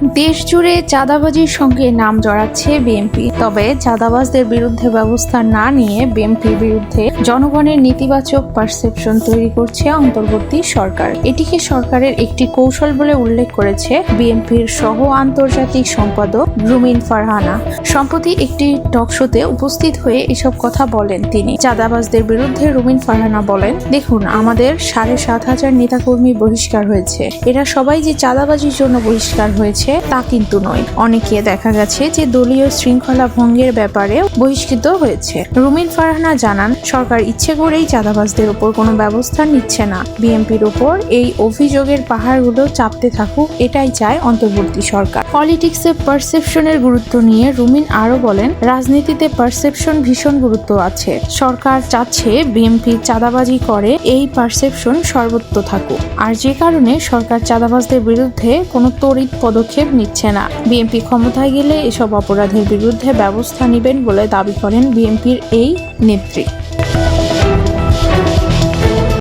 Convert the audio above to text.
দেশ জুড়ে চাঁদাবাজির সঙ্গে নাম জড়াচ্ছে বিএনপি। তবে চাঁদাবাজদের বিরুদ্ধে ব্যবস্থা না নিয়ে বিএনপির বিরুদ্ধে জনগণের নেতিবাচক পারসেপশন তৈরি করছে অন্তর্বর্তী সরকার। এটিকে সরকারের একটি কৌশল বলে উল্লেখ করেছে বিএনপির সহ আন্তর্জাতিক সম্পাদক রুমিন ফারহানা। সম্প্রতি একটি টকশোতে উপস্থিত হয়ে এসব কথা বলেন তিনি। চাঁদাবাজদের বিরুদ্ধে রুমিন ফারহানা বলেন, দেখুন, আমাদের 7,500 নেতাকর্মী বহিষ্কার হয়েছে। এরা সবাই যে চাঁদাবাজির জন্য বহিষ্কার হয়েছে তা কিন্তু নয়। অনেকে দেখা গেছে যে দলীয় শৃঙ্খলা ভঙ্গের ব্যাপারে বহিষ্কৃত হয়েছে। রুমিন ফারহানা জানান, সরকার ইচ্ছে করেই চাঁদাবাজদের উপর কোনো ব্যবস্থা নিচ্ছে না। বিএনপির উপর এই অভিযোগের পাহাড়গুলো চাপতে থাকুক, এটাই চায় অন্তর্বর্তী সরকার। পলিটিক্সে পারসেপশনের গুরুত্ব নিয়ে রুমিন আরো বলেন, রাজনীতিতে পারসেপশন ভীষণ গুরুত্ব আছে। সরকার চাচ্ছে বিএনপি চাঁদাবাজি করে, এই পারসেপশন সর্বত্র থাকুক। আর যে কারণে সরকার চাঁদাবাজদের বিরুদ্ধে কোনো তড়িৎ পদক্ষেপ নিচ্ছে না। বিএনপি ক্ষমতায় গেলে এসব অপরাধের বিরুদ্ধে ব্যবস্থা নেবেন বলে দাবি করেন বিএনপির এই নেত্রী।